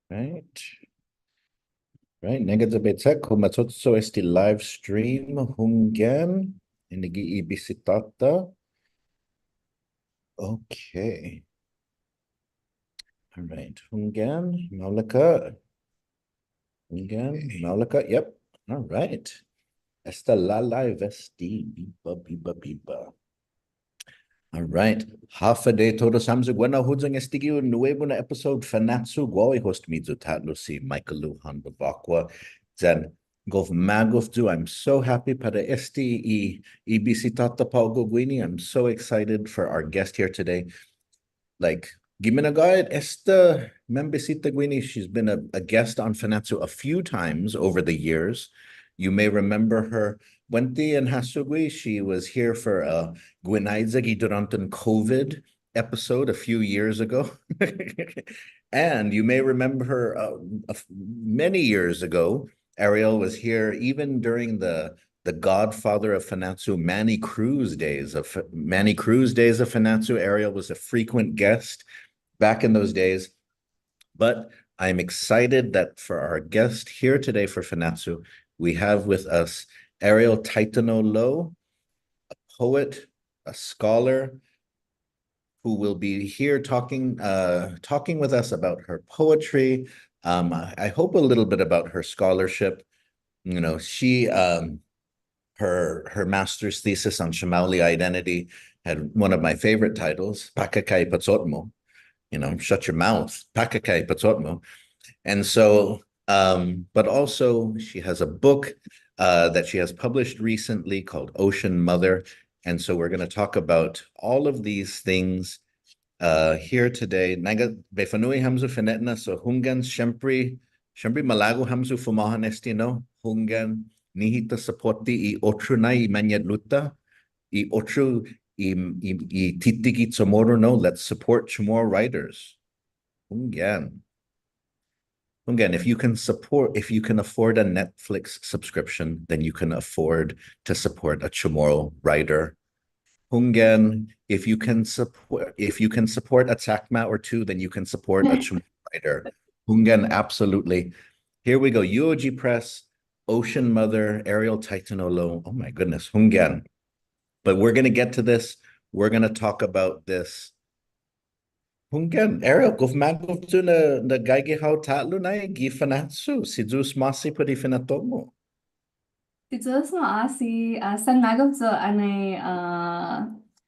Right. Right. Negazabetek kumatotso esti live stream hunggan inigi ibisitata. Okay. All right. Hunggan, Malika. Yep. All right. Esta la live esti biba biba biba. All right. Half a day todo samzu gwena hudzang estigio nuevo na episode Fanachu guawi host midzu tatlo si Michaelu Hanbavakwa. Then golf maguf do. I'm so happy para esti ibisitata paugo guini. I'm so excited for our guest here today. Like Giminagayat esta membesita guini. She's been a guest on Fanachu a few times over the years. You may remember her. Wenti and Hasugui, she was here for a Gwinaizagi Durantan COVID episode a few years ago. And you may remember her many years ago. Arielle was here even during the godfather of Fanachu, Manny Cruz days of Fanachu. Arielle was a frequent guest back in those days. But I'm excited that for our guest here today for Fanachu, we have with us Arielle Taitano Lowe, a poet, a scholar, who will be here talking with us about her poetry. I hope a little bit about her scholarship. You know, she her master's thesis on Chamali identity had one of my favorite titles, Pakakai Patsotmo. You know, shut your mouth, Pakakai Patsotmo. And so, but also she has a book that she has published recently called Ocean Mother. And so we're going to talk about all of these things here today. Naga befanui hamzu finetna so hungan shempri malago hamzu fumahan estino hungan nihita supporti I otru na I luta I otru I titigi tomorrow no. Let's support more writers. Hungan. Again, if you can afford a Netflix subscription, then you can afford to support a Chamorro writer. Hungen, if you can support a Takma or two, then you can support a Chamorro writer. Hungen, absolutely. Here we go. UOG Press, Ocean Mother, Arielle Taitano Lowe. Oh my goodness, Hungen. But we're gonna get to this. We're gonna talk about this. Hunggan, Ariel, gufmaguf tu na gaigi hao tatlu na gi fanatsu, si Zeus masi pudi finatomo. Dito sa asi san magawzo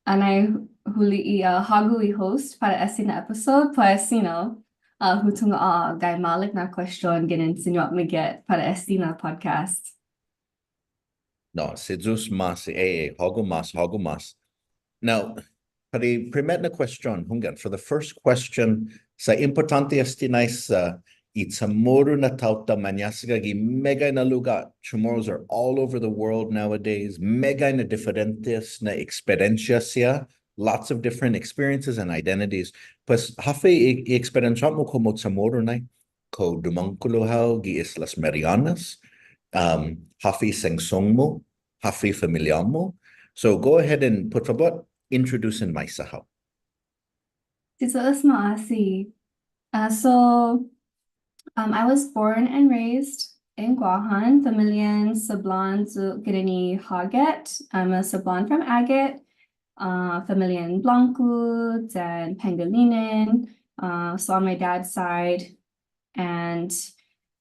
anay huli hagu host para esse na episode pues hutong gay malik na question ginin sinyo miget para esse na podcast. No, si Zeus masi, hogo mas. Now, pari primet na question, Hunggan, for the first question, sa importante estinay sa Chamoru na tauta manyasga gi mega na lugar. Chamorros are all over the world nowadays. Mega na diferentes na experiencias ya. Lots of different experiences and identities. Pues hafe experiencia mo como Chamoru na ko dumangkulo hao gi Islas Marianas. Hafe sengsong mo, hafe familiar mo. So go ahead and por favor introduce in myself. Dito sa asi. I was born and raised in Guahan, Familian Sablan zu Grini Haget. I'm a Sablan from Agate, Familian Blanco, and Pangolinin, so on my dad's side. And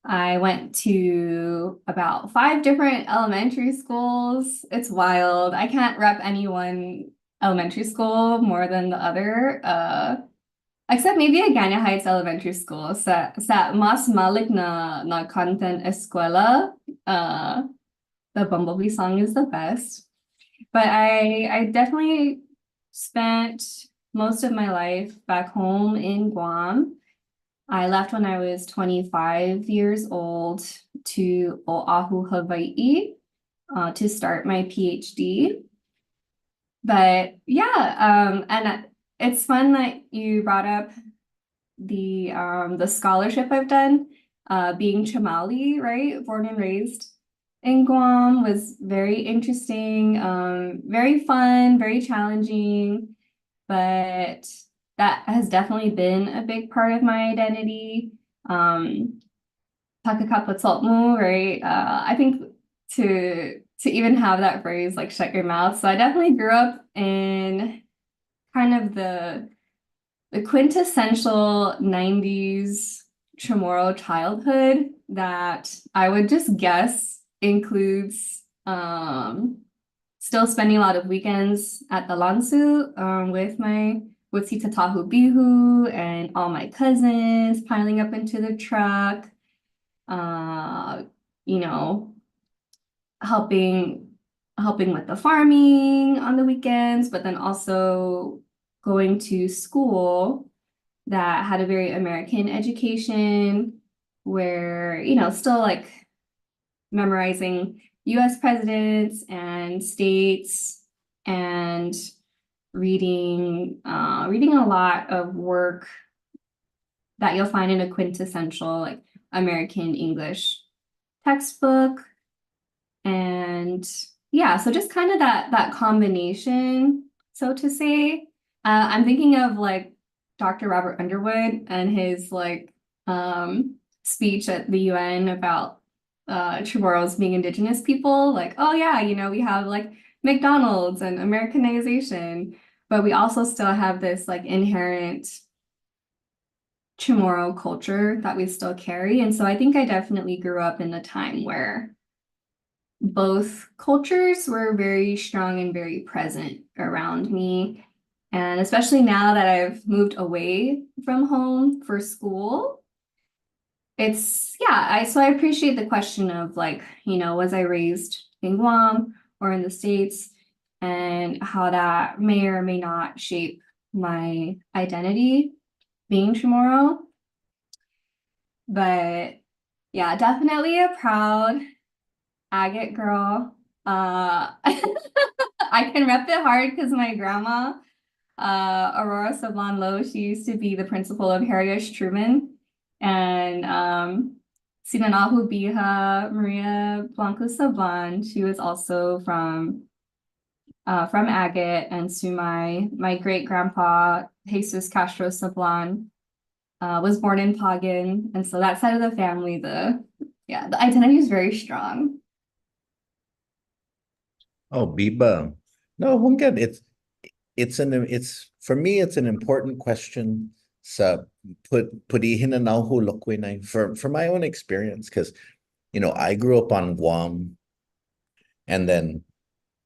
I went to about 5 different elementary schools. It's wild. I can't rep any one elementary school more than the other. Except maybe Agana Heights Elementary School. Sa mas malik na content eskwela. The Bumblebee song is the best. But I definitely spent most of my life back home in Guam. I left when I was 25 years old to Oahu, Hawaii, to start my PhD. But yeah, and it's fun that you brought up the scholarship I've done. Being Chamali, right? Born and raised in Guam was very interesting, very fun, very challenging, but that has definitely been a big part of my identity. Pakakapatsolmu, right? I think to even have that phrase like shut your mouth. So I definitely grew up in kind of the quintessential 90s Chamorro childhood that I would just guess includes still spending a lot of weekends at the Lansu with Tita Tahu Bihu and all my cousins piling up into the truck, uh, you know, helping with the farming on the weekends, but then also going to school that had a very American education where, still like memorizing US presidents and states and reading a lot of work that you'll find in a quintessential like American English textbook. And yeah, so just kind of that combination, so to say. I'm thinking of like Dr. Robert Underwood and his like speech at the UN about Chamorros being indigenous people. Like, oh yeah, we have like McDonald's and Americanization, but we also still have this like inherent Chamorro culture that we still carry. And so I think I definitely grew up in a time where both cultures were very strong and very present around me. And especially now that I've moved away from home for school, so I appreciate the question of like, was I raised in Guam or in the States, and how that may or may not shape my identity being Chamorro. But yeah, definitely a proud agate girl. I can rep it hard because my grandma, Aurora Sablon Lowe, she used to be the principal of Harriet Truman. And Sinanahu Biha Maria Blanco Sablon, she was also from Agate. And so my great grandpa, Jesus Castro Sablon, was born in Pagan. And so that side of the family, the identity is very strong. Oh, Biba. No, Hungan, it's for me, it's an important question. Sa pudihin na nauhu lokwinay for my own experience, because I grew up on Guam, and then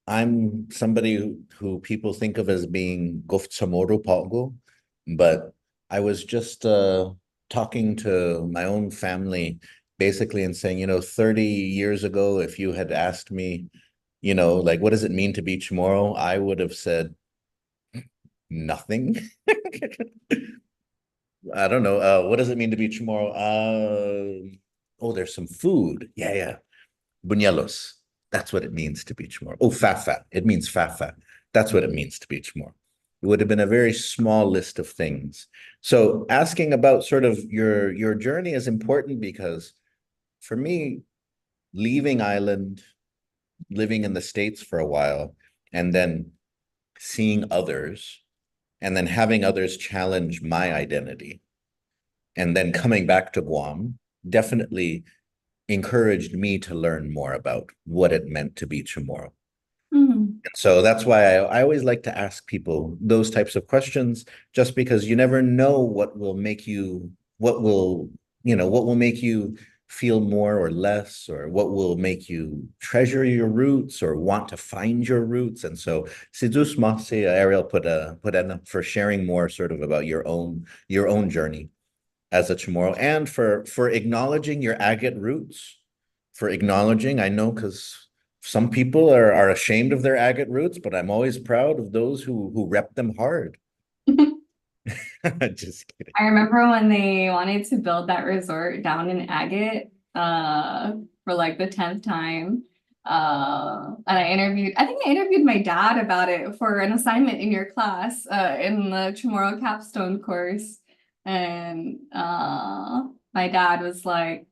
I'm somebody who people think of as being Gof Chamoru Pago, but I was just talking to my own family basically and saying, 30 years ago, if you had asked me, like, what does it mean to be Chamorro? I would have said nothing. I don't know. What does it mean to be Chamorro? Oh, there's some food. Yeah. Buñuelos. That's what it means to be Chamorro. Oh, fafa. It means fafa. That's what it means to be Chamorro. It would have been a very small list of things. So asking about sort of your journey is important because for me, leaving Ireland, living in the States for a while, and then seeing others, and then having others challenge my identity, and then coming back to Guam definitely encouraged me to learn more about what it meant to be Chamorro. Mm-hmm. So that's why I always like to ask people those types of questions, just because you never know what will make you, what will make you feel more or less, or what will make you treasure your roots or want to find your roots. And so Sidus Masi, Arielle put in for sharing more sort of about your own journey as a Chamorro, and for acknowledging your agate roots, for acknowledging, I know, because some people are ashamed of their agate roots, but I'm always proud of those who rep them hard. Just kidding. I remember when they wanted to build that resort down in Agate for like the 10th time. And I think I interviewed my dad about it for an assignment in your class in the Chamorro capstone course. And my dad was like,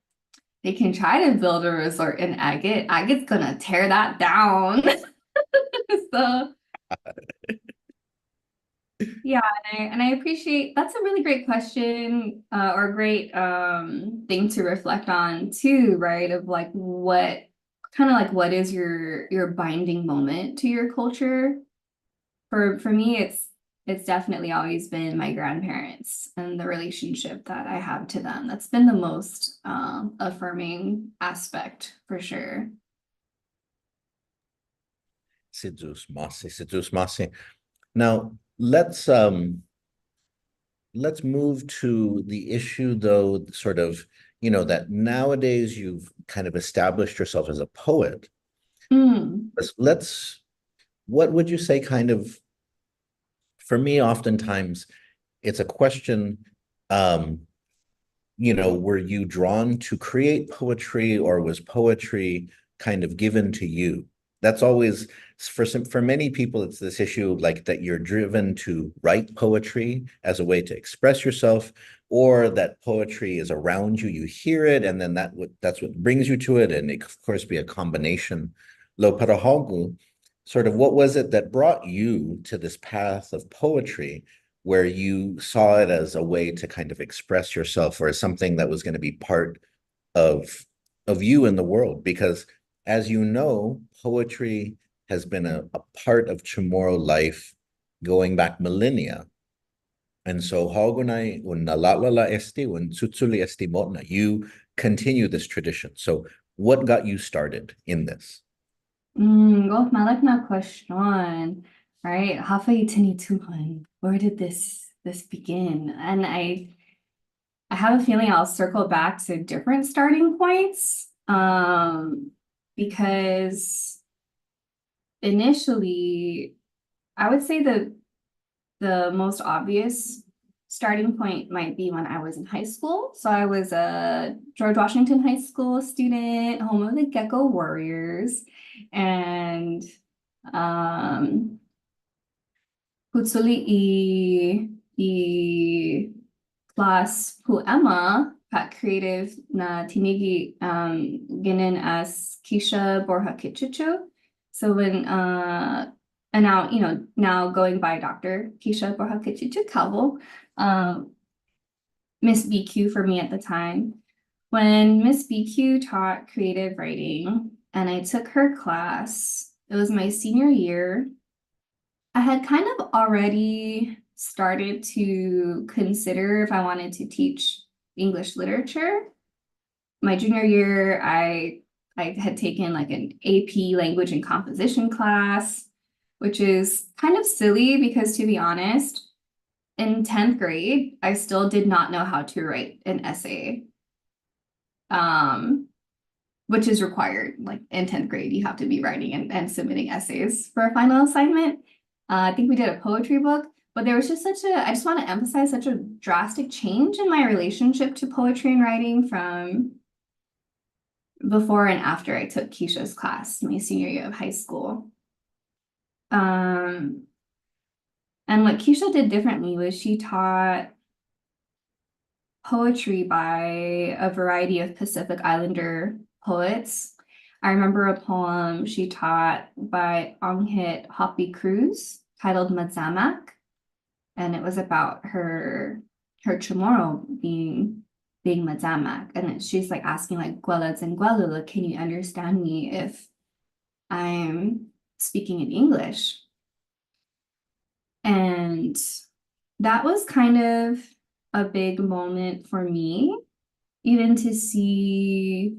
they can try to build a resort in Agate. Agate's gonna tear that down. So Yeah, and I appreciate that's a really great question, or great thing to reflect on too, right? Of like what kind of like what is your binding moment to your culture? For me, it's definitely always been my grandparents and the relationship that I have to them. That's been the most affirming aspect for sure. Sidus Masi, Sidus Masi. Now let's move to the issue though, sort of, that nowadays you've kind of established yourself as a poet. Mm, Let's what would you say kind of, for me, oftentimes it's a question, um, were you drawn to create poetry or was poetry kind of given to you? That's always for many people, it's this issue like that you're driven to write poetry as a way to express yourself, or that poetry is around you, you hear it, and then that's what brings you to it, and it of course be a combination. Lo Parahogu, sort of what was it that brought you to this path of poetry where you saw it as a way to kind of express yourself or as something that was going to be part of you in the world? Because as you know, poetry has been a part of Chamorro life going back millennia. And so Hagunai un nalalala esti un tsutsuli esti motna, you continue this tradition. So what got you started in this? oh, malak na question, right? Hafa itinituhan. Where did this begin? And I have a feeling I'll circle back to different starting points. Because initially, I would say the most obvious starting point might be when I was in high school. So I was a George Washington High School student, home of the Gecko Warriors, and Hutsuli i class poema at creative na tinigi ginin as Keisha Borja Kichichu. So when and now now going by Dr. Keisha Borja Kichichu Calvo, Miss BQ for me at the time. When Miss BQ taught creative writing and I took her class, it was my senior year. I had kind of already started to consider if I wanted to teach English literature. My junior year, I had taken like an AP language and composition class, which is kind of silly because, to be honest, in 10th grade, I still did not know how to write an essay, um, which is required. Like in 10th grade, you have to be writing and submitting essays for a final assignment. I think we did a poetry book, but there was just I just want to emphasize such a drastic change in my relationship to poetry and writing from before and after I took Keisha's class, my senior year of high school. And what Keisha did differently was she taught poetry by a variety of Pacific Islander poets. I remember a poem she taught by Anghit Hoppy Cruz titled Madzamak, and it was about her Chamorro being Madzamak, and she's like asking like Gweleds and Gwelula, can you understand me if I'm speaking in English? And that was kind of a big moment for me, even to see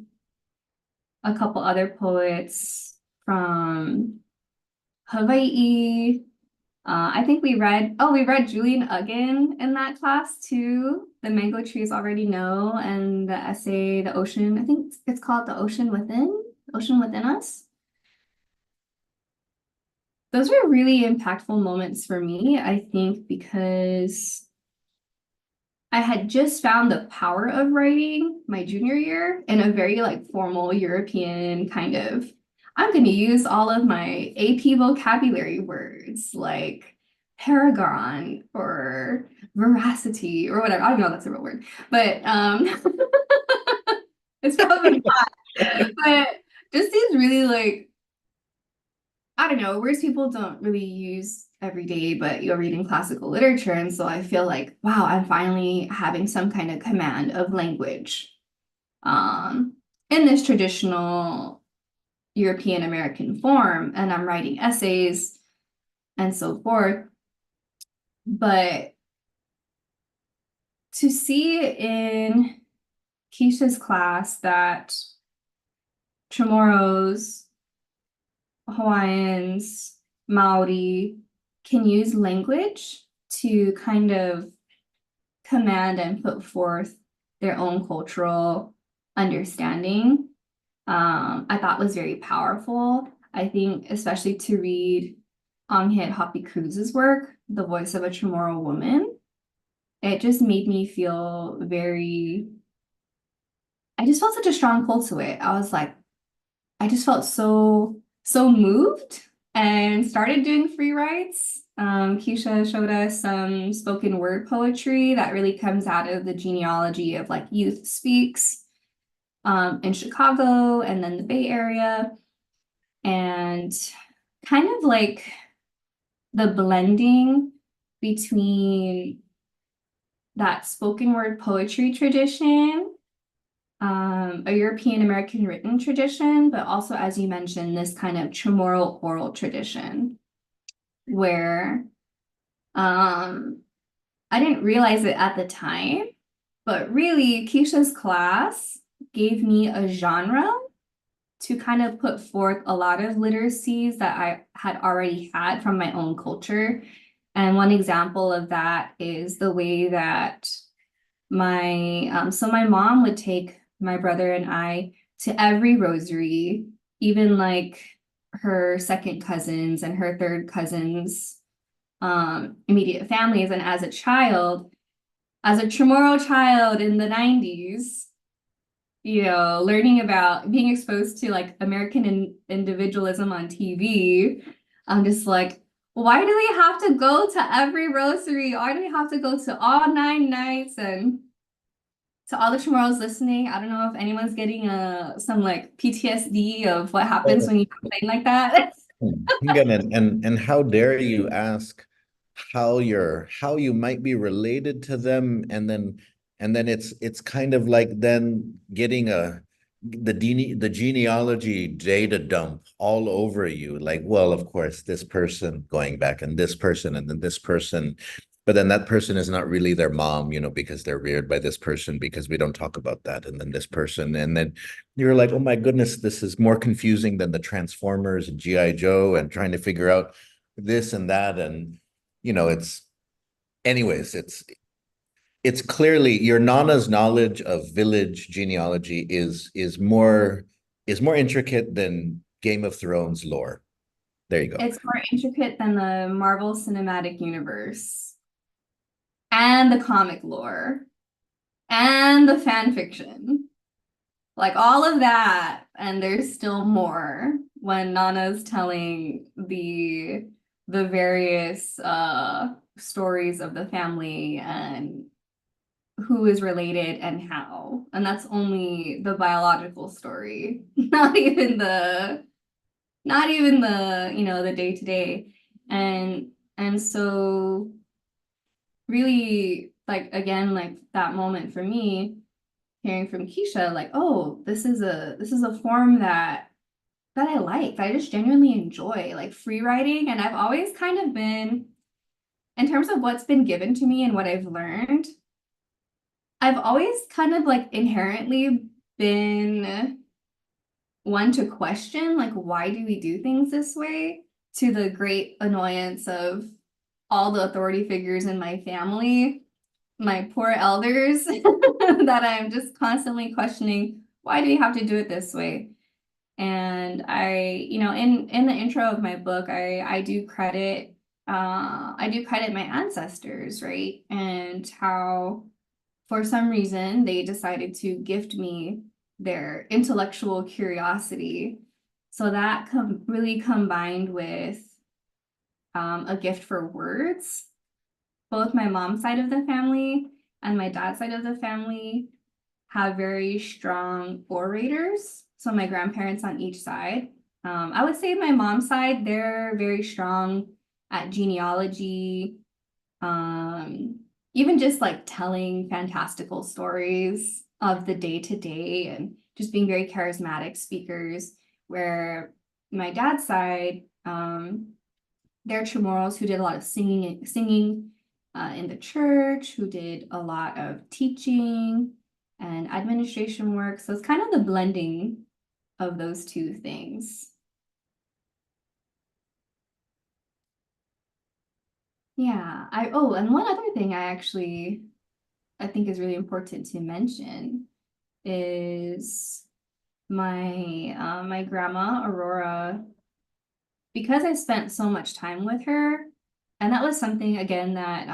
a couple other poets from Hawaii. I think we read Julian Uggen in that class too. The Mango Trees Already Know, and the essay, The Ocean, I think it's called The Ocean Within Us. Those were really impactful moments for me, I think, because I had just found the power of writing my junior year in a very like formal European kind of, I'm going to use all of my AP vocabulary words like paragon or veracity or whatever. I don't know if that's a real word, but it's probably not. But just these really like, I don't know, words people don't really use every day, but you're reading classical literature. And so I feel like, wow, I'm finally having some kind of command of language in this traditional European American form. And I'm writing essays and so forth. But to see in Keisha's class that Chamorros, Hawaiians, Maori can use language to kind of command and put forth their own cultural understanding, I thought was very powerful. I think especially to read Anghit Hopi Cruz's work, The Voice of a Chamorro Woman, it just made me feel I just felt such a strong pull to it. I was like, I just felt so moved and started doing free writes. Keisha showed us some spoken word poetry that really comes out of the genealogy of like Youth Speaks in Chicago and then the Bay Area. And kind of like the blending between that spoken word poetry tradition, a European American written tradition, but also, as you mentioned, this kind of Chamorro oral tradition where I didn't realize it at the time, but really Keisha's class gave me a genre to kind of put forth a lot of literacies that I had already had from my own culture. And one example of that is the way that my mom would take my brother and I to every rosary, even like her second cousins and her third cousins, immediate families. And as a child, as a Chamorro child in the 90s, learning about being exposed to like American individualism on TV, I'm just like, why do we have to go to every rosary? Why do we have to go to all 9 nights? And to all the Chamorros listening, I don't know if anyone's getting some like PTSD of what happens when you complain like that. Again, and how dare you ask how you might be related to them, and then it's kind of like then getting the genealogy data dump all over you, like, well, of course this person going back and this person and then this person, but then that person is not really their mom, because they're reared by this person, because we don't talk about that, and then this person, and then you're like, oh my goodness, this is more confusing than the Transformers and GI Joe, and trying to figure out this and that, and it's clearly your Nana's knowledge of village genealogy is more intricate than Game of Thrones lore. There you go. It's more intricate than the Marvel Cinematic Universe and the comic lore and the fan fiction. Like all of that, and there's still more when Nana's telling the various stories of the family and who is related and how. And that's only the biological story, not even the the day-to-day. And so really, like, again, like that moment for me, hearing from Keisha, like, oh, this is a form that I like, that I just genuinely enjoy, like free writing. And I've always kind of been, in terms of what's been given to me and what I've learned, I've always kind of like inherently been one to question, like, why do we do things this way? To the great annoyance of all the authority figures in my family, my poor elders, that I'm just constantly questioning, why do we have to do it this way? And I, in the intro of my book, I do credit my ancestors, right? And how, for some reason, they decided to gift me their intellectual curiosity. So that really combined with a gift for words. Both my mom's side of the family and my dad's side of the family have very strong orators. So my grandparents on each side. I would say my mom's side, they're very strong at genealogy, even just like telling fantastical stories of the day to day and just being very charismatic speakers. Where my dad's side, they're Chamorros who did a lot of singing in the church, who did a lot of teaching and administration work. So it's kind of the blending of those two things. Yeah, and one other thing I think is really important to mention is my grandma Aurora, because I spent so much time with her, and that was something again that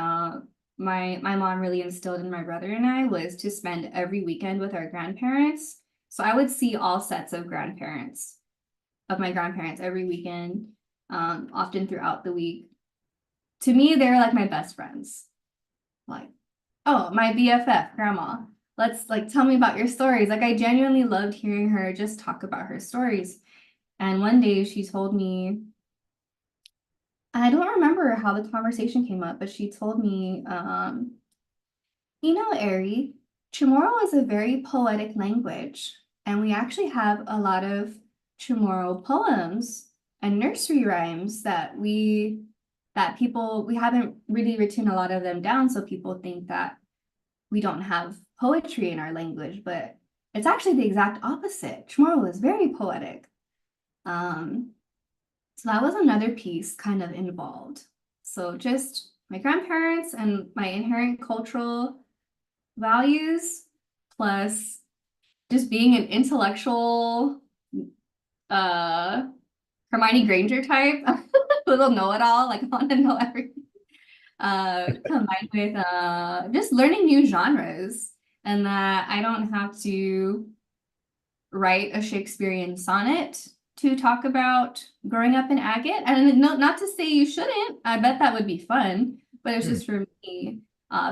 my mom really instilled in my brother and I, was to spend every weekend with our grandparents. So I would see all sets of my grandparents every weekend, often throughout the week. To me, they're like my best friends. Like, oh, my BFF, grandma. Let's like tell me about your stories. Like I genuinely loved hearing her just talk about her stories. And one day she told me, I don't remember how the conversation came up, but she told me, you know, Ari, Chamorro is a very poetic language, and we actually have a lot of Chamorro poems and nursery rhymes that we haven't really written a lot of them down, so people think that we don't have poetry in our language, but it's actually the exact opposite. Chamorro is very poetic. Um, so that was another piece kind of involved. So just my grandparents and my inherent cultural values, plus just being an intellectual uh Hermione Granger type, little know-it-all, like I want to know everything. Combined with just learning new genres, and that I don't have to write a Shakespearean sonnet to talk about growing up in Agate. And no, not to say you shouldn't. I bet that would be fun, but it's just for me,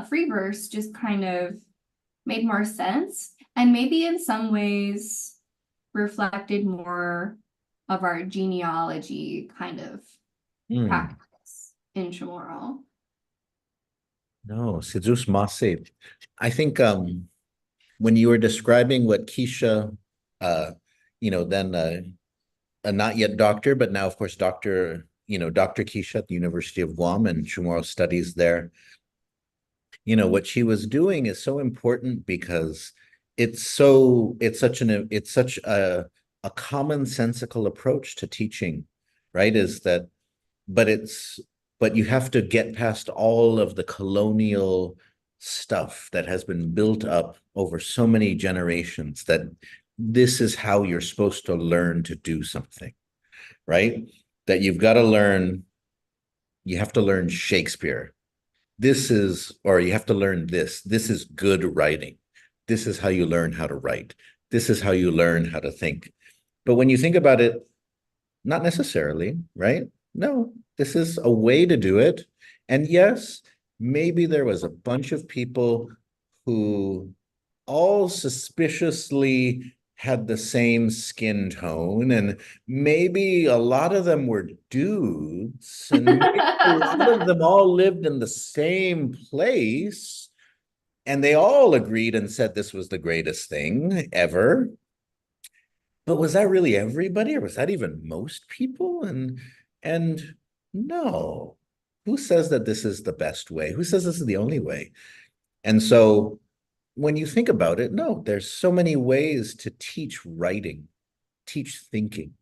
free verse just kind of made more sense, and maybe in some ways reflected more of our genealogy kind of practice in Chamorro. No, Sidus Mase. I think when you were describing what Keisha, then a not yet doctor, but now of course Dr. Dr. Keisha at the University of Guam and Chamorro studies there. What she was doing is so important because it's such a commonsensical approach to teaching, right? But you have to get past all of the colonial stuff that has been built up over so many generations, that this is how you're supposed to learn to do something, right? That you have to learn Shakespeare. You have to learn this. This is good writing. This is how you learn how to write. This is how you learn how to think. But when you think about it, not necessarily, right? No, this is a way to do it. And yes, maybe there was a bunch of people who all suspiciously had the same skin tone, and maybe a lot of them were dudes, and maybe a lot of them all lived in the same place, and they all agreed and said this was the greatest thing ever. But was that really everybody, or was that even most people? And no. Who says that this is the best way? Who says this is the only way? And so when you think about it, no, there's so many ways to teach writing, teach thinking,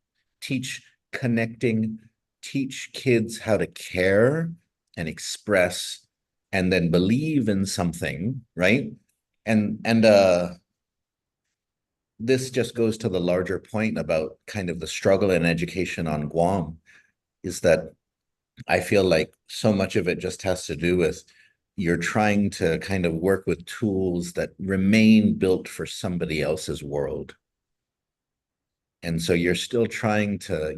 teach connecting, teach kids how to care and express and then believe in something, right? And this just goes to the larger point about kind of the struggle in education on Guam, is that I feel like so much of it just has to do with you're trying to kind of work with tools that remain built for somebody else's world. And so you're still trying to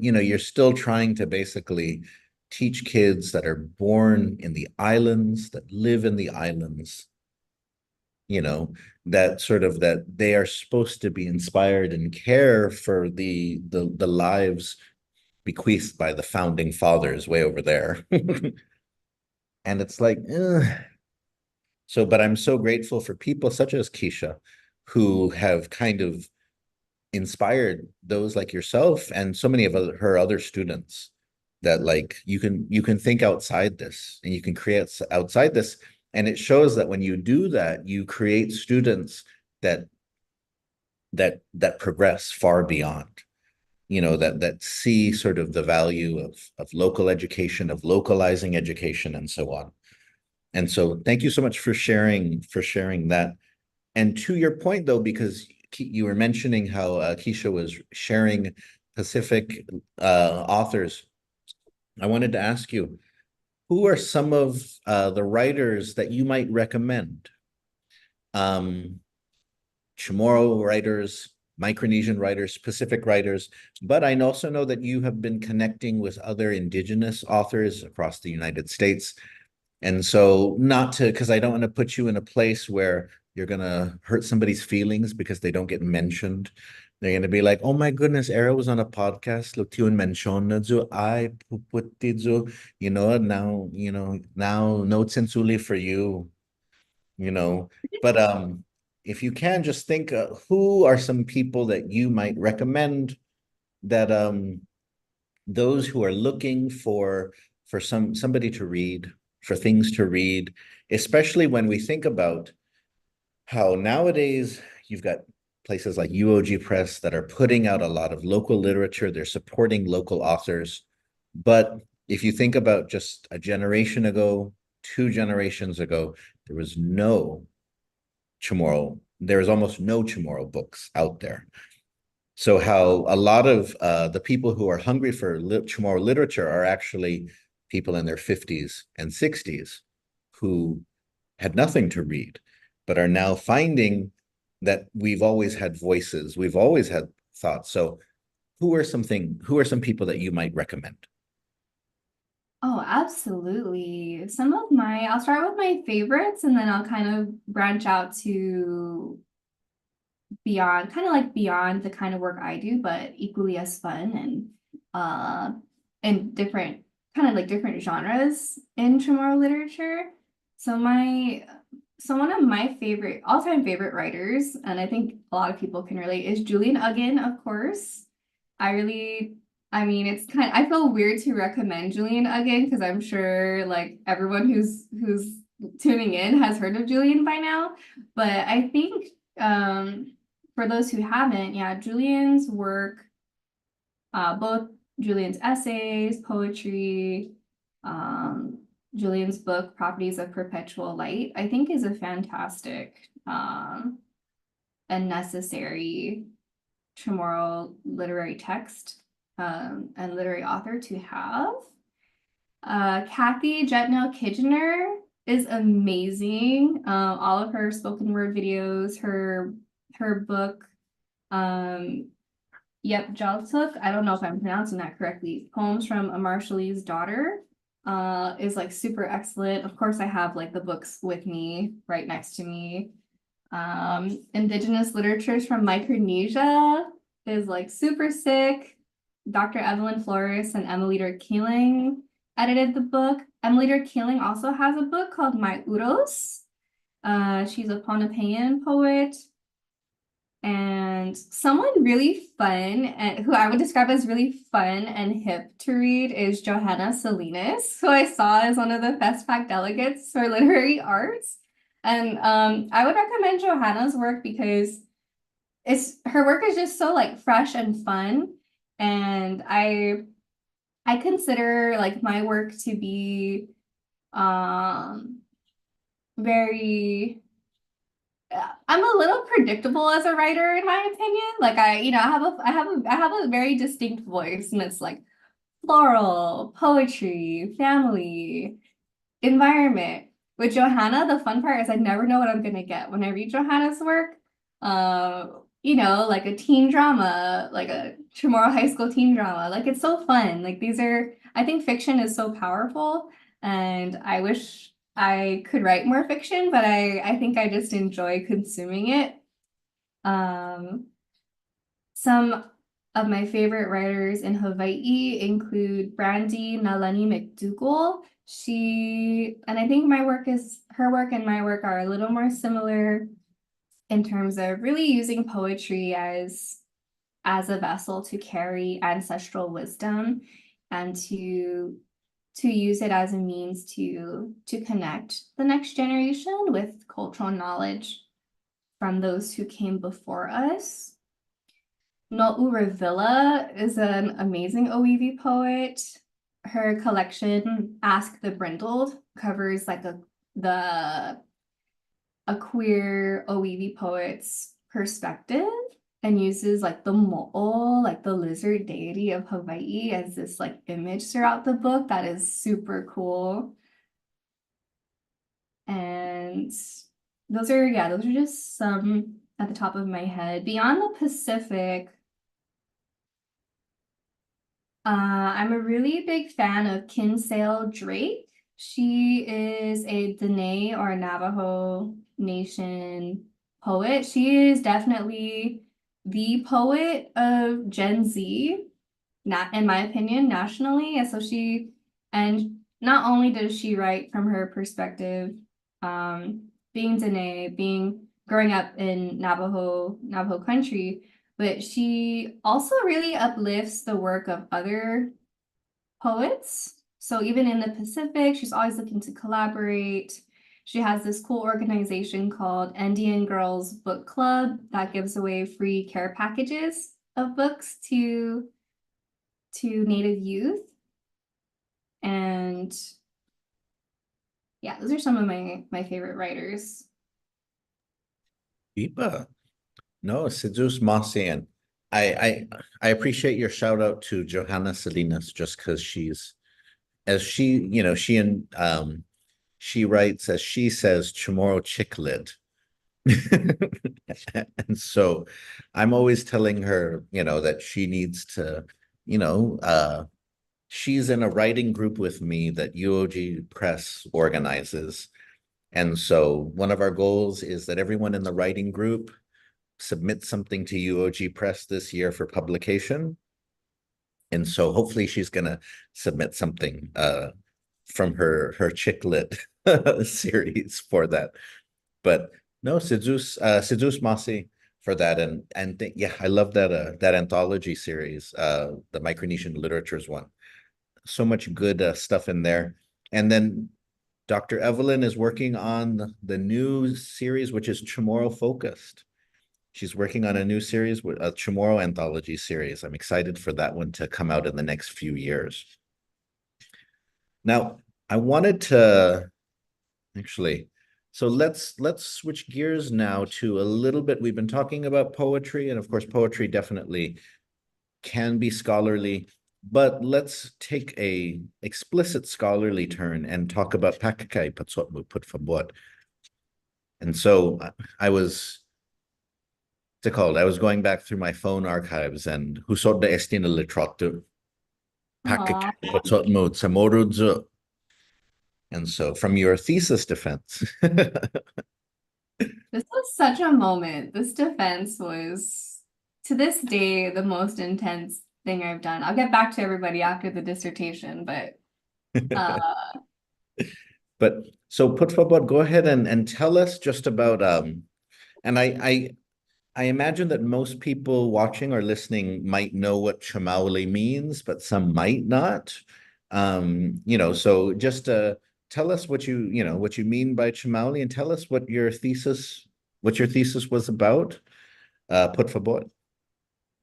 basically teach kids that are born in the islands, that live in the islands, that they are supposed to be inspired and care for the lives bequeathed by the founding fathers way over there. And it's like, so, but I'm so grateful for people such as Keisha who have kind of inspired those like yourself and so many of her other students that like you can think outside this and you can create outside this. And it shows that when you do that, you create students that progress far beyond, that see sort of the value of local education, of localizing education, and so on. And so thank you so much for sharing that. And to your point, though, because you were mentioning how Keisha was sharing Pacific authors, I wanted to ask you, who are some of the writers that you might recommend? Chamorro writers, Micronesian writers, Pacific writers, but I also know that you have been connecting with other indigenous authors across the United States. And so not to, because I don't want to put you in a place where you're going to hurt somebody's feelings because they don't get mentioned. They're going to be like, oh my goodness, Arielle was on a podcast. Look, you mentioned I put now notes and suli for you, but if you can just think who are some people that you might recommend that those who are looking for somebody to read, for things to read, especially when we think about how nowadays you've got places like UOG Press that are putting out a lot of local literature, they're supporting local authors. But if you think about just a generation ago, 2 generations ago, there was no Chamorro, there was almost no Chamorro books out there. So how a lot of the people who are hungry for Chamorro literature are actually people in their 50s and 60s who had nothing to read, but are now finding that we've always had voices, we've always had thoughts. So who are some people that you might recommend? Oh, absolutely. I'll start with my favorites and then I'll kind of branch out to beyond the kind of work I do, but equally as fun and different different genres in Chamorro literature. So one of my all-time favorite writers, and I think a lot of people can relate, is Julian Uggen, of course. I feel weird to recommend Julian Uggen because I'm sure like everyone who's tuning in has heard of Julian by now. But I think for those who haven't, yeah, Julian's work, both Julian's essays, poetry, Julian's book, Properties of Perpetual Light, I think is a fantastic and necessary Chamorro literary text and literary author to have. Kathy Jetnell Kitchener is amazing. All of her spoken word videos, her book, Yep Jaltuk, I don't know if I'm pronouncing that correctly, Poems from a Marshallese Daughter, is like super excellent. Of course, I have like the books with me right next to me. Indigenous Literatures from Micronesia is like super sick. Dr. Evelyn Flores and Emilita Keeling edited the book. Emilita Keeling also has a book called My Uros. She's a Pohnpeian poet. And someone really fun, and who I would describe as really fun and hip to read, is Johanna Salinas, who I saw as one of the FestPac delegates for literary arts. And I would recommend Johanna's work because her work is just so like fresh and fun. And I consider like my work to be very I'm a little predictable as a writer, in my opinion. Like I have a very distinct voice, and it's like floral, poetry, family, environment. With Johanna, the fun part is I never know what I'm gonna get when I read Johanna's work. Like a teen drama, like a Chamorro High School teen drama. Like it's so fun. I think fiction is so powerful, and I wish I could write more fiction, but I think I just enjoy consuming it. Some of my favorite writers in Hawaii include Brandy Nalani McDougall. And I think her work and my work are a little more similar in terms of really using poetry as a vessel to carry ancestral wisdom and to use it as a means to connect the next generation with cultural knowledge from those who came before us. No'u is an amazing Oiwi poet. Her collection, Ask the Brindled, covers like a queer Oiwi poet's perspective and uses like the mo'o, like the lizard deity of Hawaii, as this like image throughout the book that is super cool. And those are just some at the top of my head. Beyond the Pacific, I'm a really big fan of Kinsale Drake. She is a Dene or Navajo Nation poet. She is definitely the poet of Gen Z, in my opinion, nationally. And not only does she write from her perspective, being Dene, growing up in Navajo country, but she also really uplifts the work of other poets. So even in the Pacific, she's always looking to collaborate. She has this cool organization called Indian Girls Book Club that gives away free care packages of books to Native youth. And yeah, those are some of my favorite writers. Biba. No, Sidus Mossy, and I appreciate your shout out to Johanna Salinas just because she writes, as she says, Chamorro Chiclet. And so I'm always telling her, that she needs to, she's in a writing group with me that UOG Press organizes. And so one of our goals is that everyone in the writing group submit something to UOG Press this year for publication. And so hopefully she's going to submit something from her Chicklet series for that. But no, Sidus Masi for that. And yeah, I love that anthology series, the Micronesian Literatures one. So much good stuff in there. And then Dr. Evelyn is working on the new series, which is Chamorro focused. She's working on a new series, a Chamorro anthology series. I'm excited for that one to come out in the next few years. Now, I wanted to actually, so let's switch gears now to a little bit. We've been talking about poetry, and of course, poetry definitely can be scholarly, but let's take a explicit scholarly turn and talk about Pakakai Patsotmu Put Fabot. And so I was I was going back through my phone archives and Husod de Estina Litrotu. And so from your thesis defense. This was such a moment. This defense was, to this day, the most intense thing I've done. I'll get back to everybody after the dissertation, but but so put forward, go ahead and tell us just about and I imagine that most people watching or listening might know what Chamaule means, but some might not. So just tell us what you mean by Chamaule, and tell us what your thesis was about. Put favor.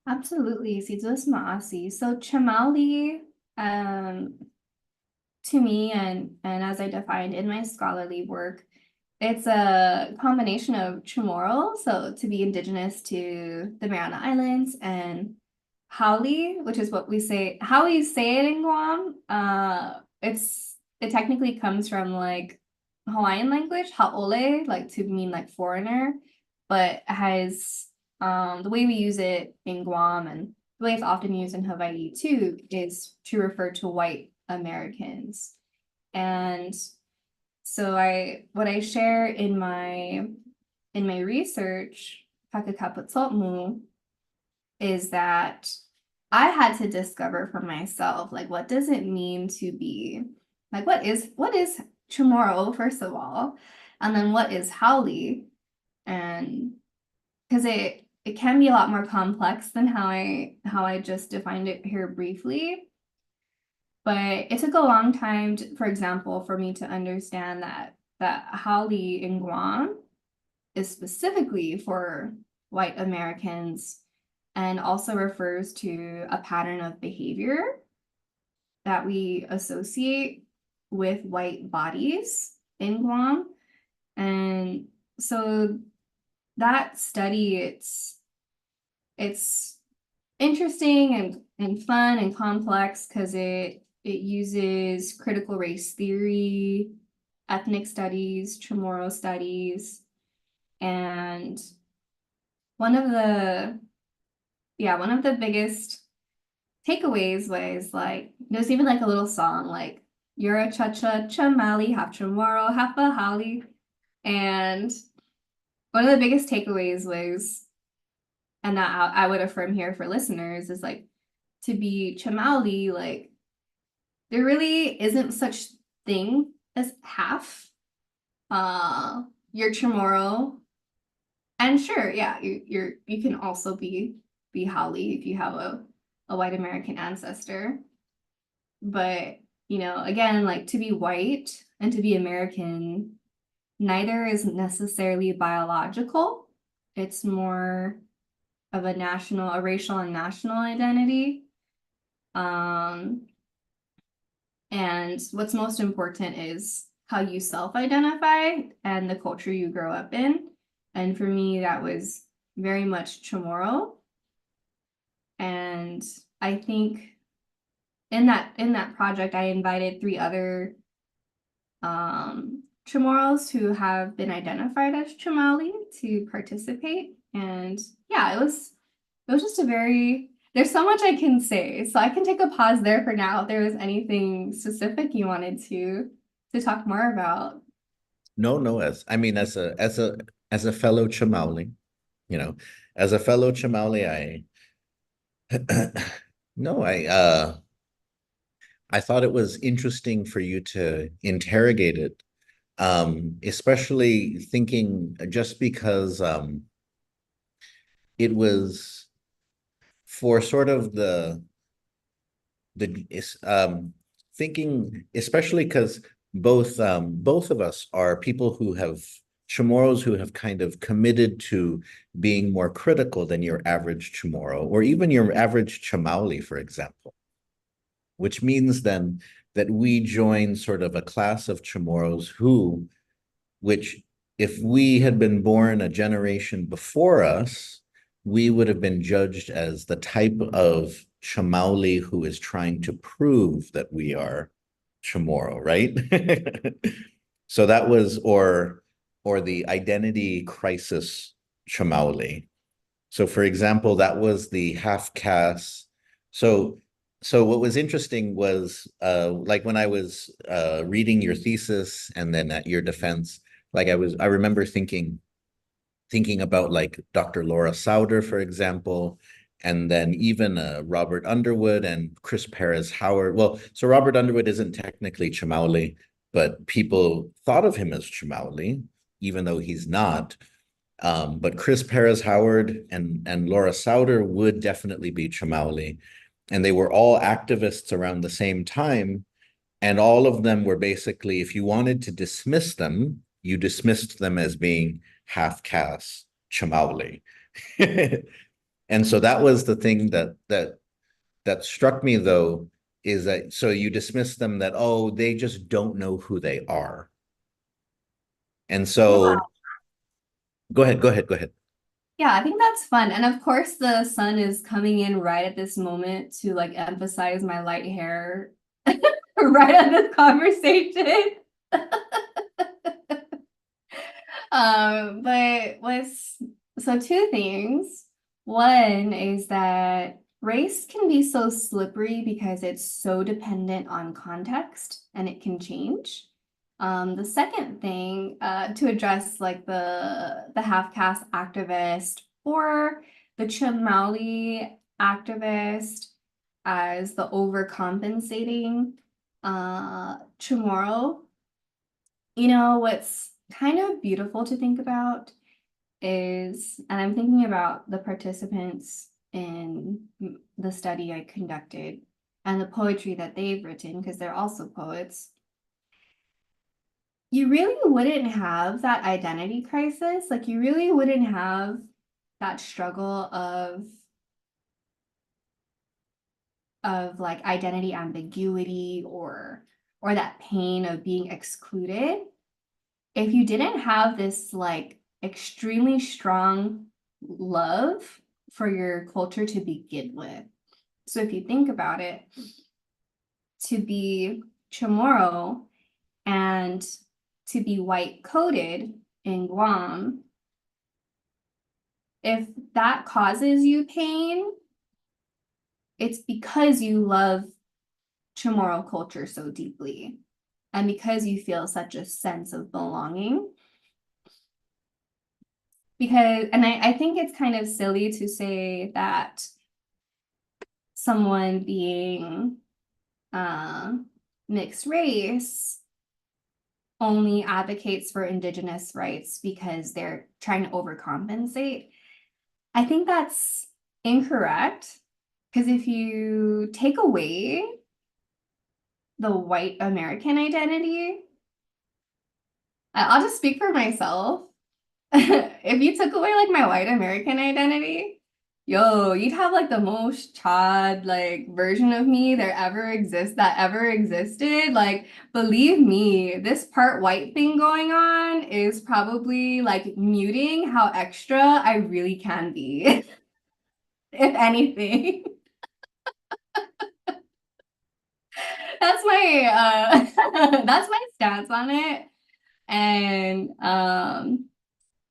Absolutely. Sidus Maasi. So Chamauli, to me, and as I defined in my scholarly work, it's a combination of Chamorro, so to be indigenous to the Mariana Islands, and Haole, which is how we say it in Guam. It technically comes from like Hawaiian language, haole, like to mean like foreigner, but has the way we use it in Guam and the way it's often used in Hawaii too is to refer to white Americans. And so what I share in my research, Pakakapatsotmu, is that I had to discover for myself, like, what does it mean to be, like, what is Chamorro, first of all, and then what is Haole? And because it can be a lot more complex than how I just defined it here briefly. But it took a long time, for example, for me to understand that Haole in Guam is specifically for white Americans and also refers to a pattern of behavior that we associate with white bodies in Guam. And so that study, it's interesting and fun and complex because it uses critical race theory, ethnic studies, Chamorro studies, and one of the one of the biggest takeaways was like there's even like a little song like you're a cha-cha chamali, half Chamorro, half a Haole. And one of the biggest takeaways was, and that I would affirm here for listeners, is like to be chamali, like there really isn't such thing as half. You're Chamorro. And sure, yeah, you can also be Haole if you have a white American ancestor. But, again, like to be white and to be American, neither is necessarily biological. It's more of a racial and national identity. And what's most important is how you self-identify and the culture you grow up in. And for me, that was very much Chamorro. And I think in that project, I invited 3 other Chamorros who have been identified as Chamali to participate. And yeah, it was just there's so much I can say. So I can take a pause there for now if there was anything specific you wanted to talk more about. No, as a fellow Chamali, as a fellow Chamali, no, I thought it was interesting for you to interrogate it, especially thinking just because it was for sort of thinking, especially because both of us are people who have Chamorros who have kind of committed to being more critical than your average Chamorro or even your average Chamauli, for example, which means then that we join sort of a class of Chamorros which if we had been born a generation before us, we would have been judged as the type of Chamauli who is trying to prove that we are Chamorro, right? So that was, or the identity crisis Chamauli. So for example, that was the half caste. So what was interesting was like when I was reading your thesis and then at your defense, like I remember thinking about like Dr. Laura Souder, for example, and then even Robert Underwood and Chris Perez Howard. Well, so Robert Underwood isn't technically Chamauli, but people thought of him as Chamauli, even though he's not. But Chris Perez Howard and Laura Souder would definitely be Chamauli. And they were all activists around the same time. And all of them were basically, if you wanted to dismiss them, you dismissed them as being half caste Chamauli. And so that was the thing that struck me, though, is that so you dismiss them that, oh, they just don't know who they are. And so go ahead. Yeah, I think that's fun. And of course, the sun is coming in right at this moment to like emphasize my light hair right at this conversation. But so 2 things. One is that race can be so slippery because it's so dependent on context and it can change. The second thing to address like the half-caste activist or the Chamali activist, as the overcompensating Chamorro. You know, what's kind of beautiful to think about is, and I'm thinking about the participants in the study I conducted and the poetry that they've written, because they're also poets. You really wouldn't have that identity crisis. Like, you really wouldn't have that struggle of like identity ambiguity or that pain of being excluded if you didn't have this like extremely strong love for your culture to begin with. So if you think about it, to be Chamorro and to be white coded in Guam, if that causes you pain, it's because you love Chamorro culture so deeply and because you feel such a sense of belonging. Because, and I think it's kind of silly to say that someone being mixed race only advocates for indigenous rights because they're trying to overcompensate. I think that's incorrect, because if you take away the white American identity, I'll just speak for myself. If you took away like my white American identity, yo, you'd have like the most chad like version of me that ever existed. Like, believe me, this part white thing going on is probably like muting how extra I really can be, if anything. That's my that's my stance on it. And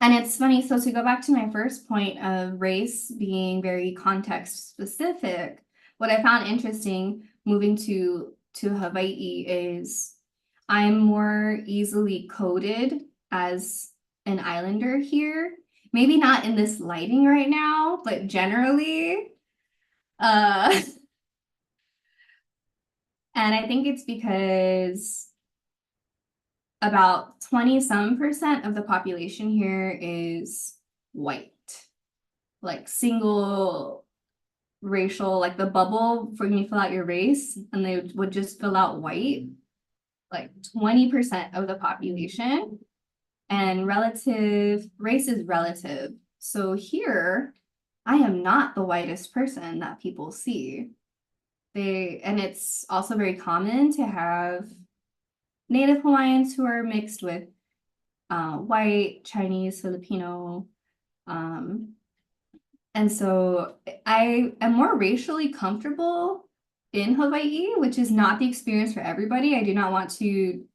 it's funny, so to go back to my first point of race being very context specific, what I found interesting moving to Hawaii is I'm more easily coded as an islander here. Maybe not in this lighting right now, but generally. And I think it's because about 20% of the population here is white, like single racial, like the bubble for when you fill out your race and they would just fill out white, like 20% of the population. And relative race is relative. So here, I am not the whitest person that people see. And it's also very common to have Native Hawaiians who are mixed with white, Chinese, Filipino. And so I am more racially comfortable in Hawaii, which is not the experience for everybody. I do not want to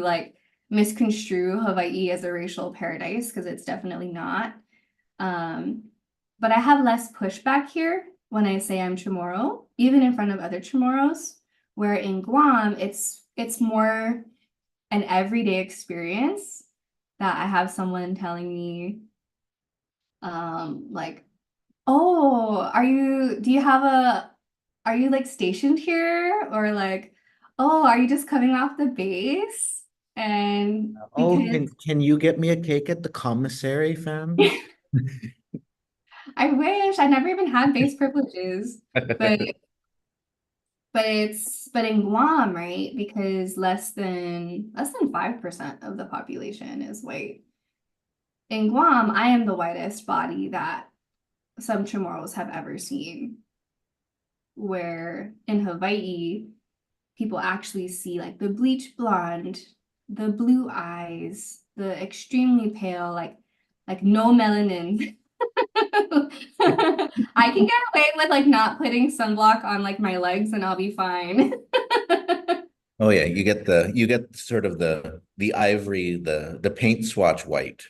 like misconstrue Hawaii as a racial paradise, because it's definitely not. But I have less pushback here when I say I'm Chamorro, even in front of other Chamorros, where in Guam, it's more an everyday experience that I have someone telling me, like, oh, are you like stationed here? Or like, oh, are you just coming off the base? And Oh, because can you get me a cake at the commissary, fam? I wish I never even had base privileges, but but in Guam, right? Because less than 5% of the population is white. In Guam, I am the whitest body that some Chamorros have ever seen. Where in Hawaii, people actually see like the bleach blonde, the blue eyes, the extremely pale, like no melanin. I can get away with like not putting sunblock on like my legs and I'll be fine. Oh yeah, you get sort of the ivory, the paint swatch white.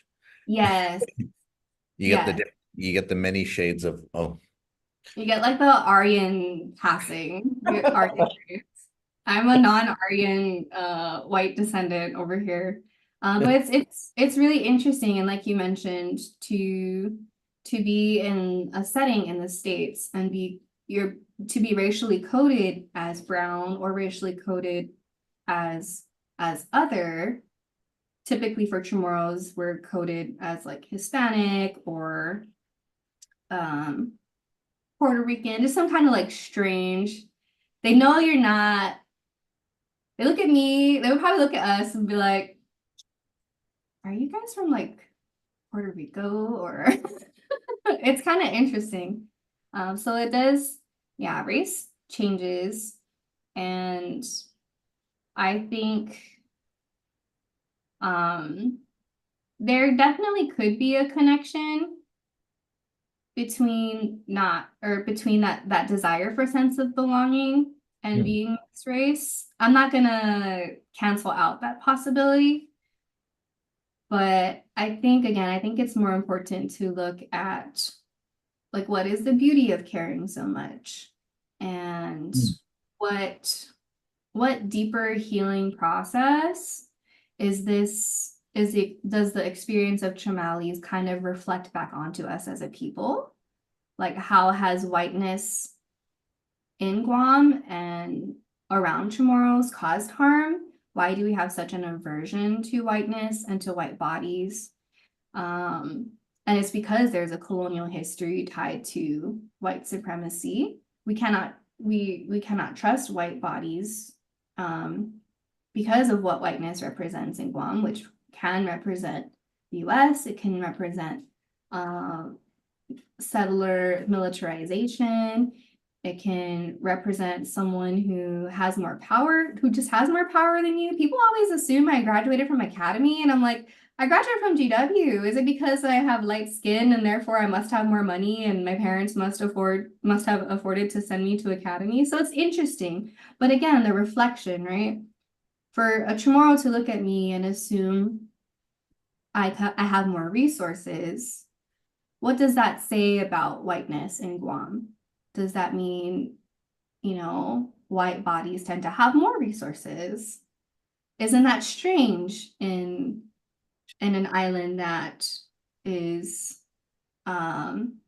Yes, You get yes. you get the many shades of You get like the Aryan passing. You get Aryan traits. I'm a non-Aryan white descendant over here. But it's really interesting, and like you mentioned, to be in a setting in the States and be you're to be racially coded as brown or racially coded as other. Typically for Chamorros, we're coded as like Hispanic or Puerto Rican, just some kind of like strange. They know you're not. They look at me, they would probably look at us and be like, are you guys from like Puerto Rico? Or it's kind of interesting. So it does, yeah, race changes. And I think there definitely could be a connection between that desire for sense of belonging and being mixed race. I'm not gonna cancel out that possibility, but I think it's more important to look at like what is the beauty of caring so much, and what deeper healing process does the experience of Chamali's kind of reflect back onto us as a people? Like, how has whiteness in Guam and around Chamorros caused harm? Why do we have such an aversion to whiteness and to white bodies? And it's because there's a colonial history tied to white supremacy. We cannot trust white bodies because of what whiteness represents in Guam, which can represent the US, it can represent settler militarization, it can represent someone who has more power, who just has more power than you. People always assume I graduated from academy, and I'm like, I graduated from GW. Is it because I have light skin and therefore I must have more money and my parents must have afforded to send me to academy? So it's interesting. But again, the reflection, right? For a Chamorro to look at me and assume I have more resources, what does that say about whiteness in Guam? Does that mean, white bodies tend to have more resources? Isn't that strange in an island that is, in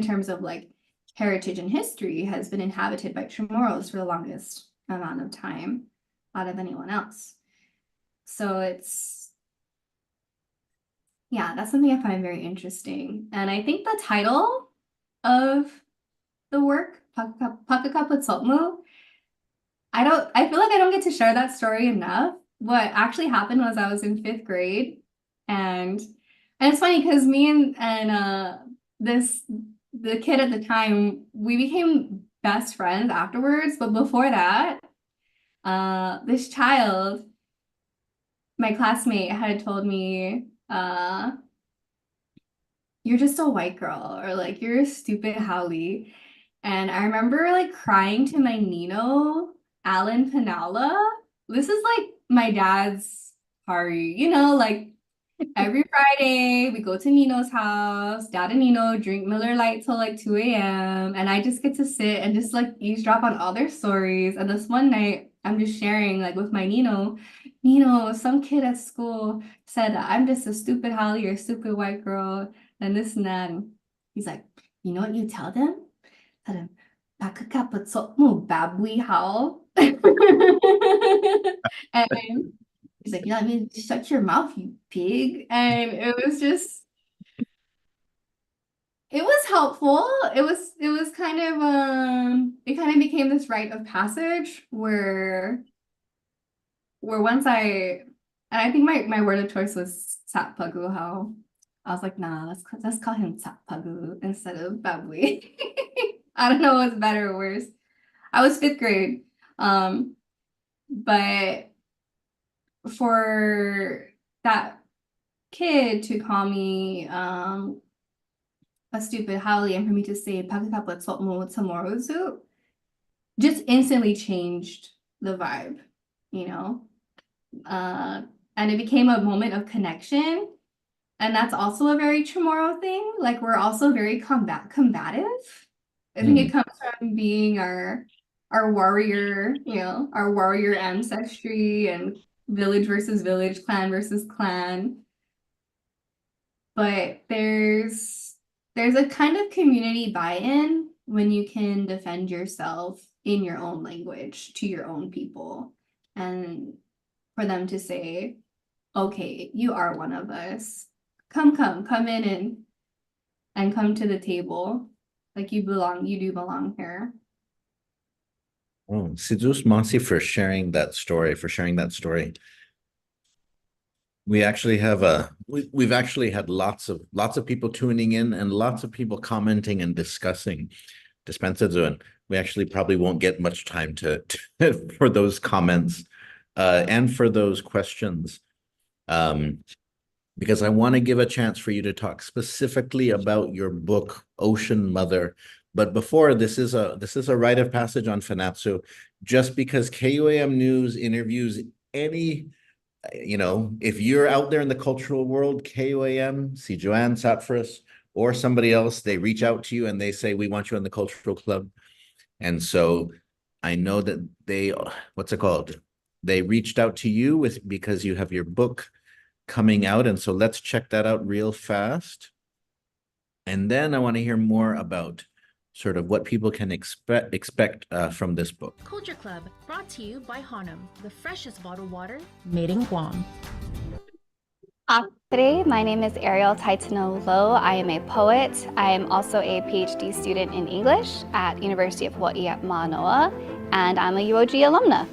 terms of like heritage and history, has been inhabited by Chamorros for the longest amount of time out of anyone else? So that's something I find very interesting. And I think the title of the work, Pakakaput Sotmu, I feel like I don't get to share that story enough. What actually happened was I was in 5th grade, and it's funny because me and the kid at the time, we became best friends afterwards. But before that, this child, my classmate, had told me, you're just a white girl, or like you're a stupid haole. And I remember like crying to my Nino, Alan Pinalla. This is like my dad's party, like every Friday we go to Nino's house, Dad and Nino drink Miller Lite till like 2 a.m. And I just get to sit and just like eavesdrop on all their stories. And this one night I'm just sharing like with my Nino, some kid at school said that I'm just a stupid haole or a stupid white girl and this and that. And he's like, you know what you tell them? Tell them, "Pakakapatsok mo, baboy howl." And he's like, I mean, shut your mouth, you pig. And it was helpful. It was kind of it kind of became this rite of passage where once and I think my word of choice was Satpagu, how I was like, nah, let's call him Satpagu instead of Baboy. I don't know what's better or worse. I was 5th grade. But for that kid to call me a stupid haole and for me to say Pakakapat Sotmo Tamorozu just instantly changed the vibe, and it became a moment of connection. And that's also a very Chamorro thing. Like, we're also very combative. I think it comes from being our warrior, our warrior ancestry and village versus village, clan versus clan. But there's a kind of community buy-in when you can defend yourself in your own language to your own people, and for them to say, okay, you are one of us. Come in and come to the table. Like you do belong here. Oh, Sidus Monsi for sharing that story, We actually have we've actually had lots of people tuning in and lots of people commenting and discussing Dispensazo, and we actually probably won't get much time to for those comments and for those questions. Because I want to give a chance for you to talk specifically about your book, Ocean Mother. But before, this is a rite of passage on Fanachu. Just because KUAM News interviews any, if you're out there in the cultural world, KUAM, see Joanne Satfris, or somebody else, they reach out to you and they say, we want you in the cultural club. And so I know that they reached out to you because you have your book coming out. And so let's check that out real fast. And then I want to hear more about sort of what people can expect from this book. Culture Club, brought to you by Hanum, the freshest bottled water made in Guam. Today, my name is Arielle Taitano Lowe. I am a poet. I am also a PhD student in English at University of Hawaii at Manoa, and I'm a UOG alumna.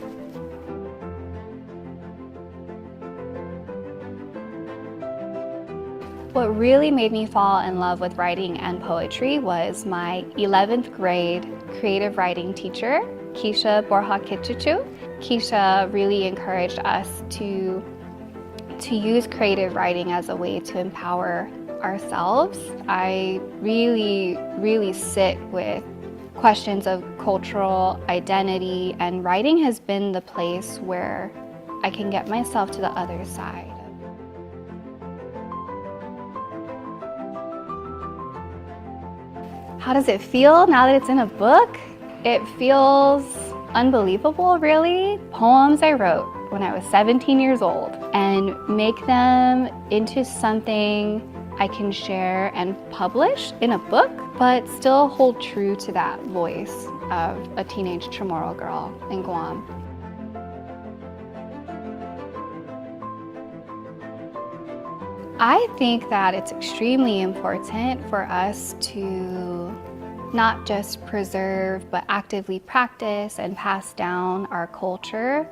What really made me fall in love with writing and poetry was my 11th grade creative writing teacher, Keisha Borja Kichichu. Keisha really encouraged us to use creative writing as a way to empower ourselves. I really sit with questions of cultural identity, and writing has been the place where I can get myself to the other side. How does it feel now that it's in a book? It feels unbelievable, really. Poems I wrote when I was 17 years old, and make them into something I can share and publish in a book, but still hold true to that voice of a teenage Chamorro girl in Guam. I think that it's extremely important for us to not just preserve, but actively practice and pass down our culture.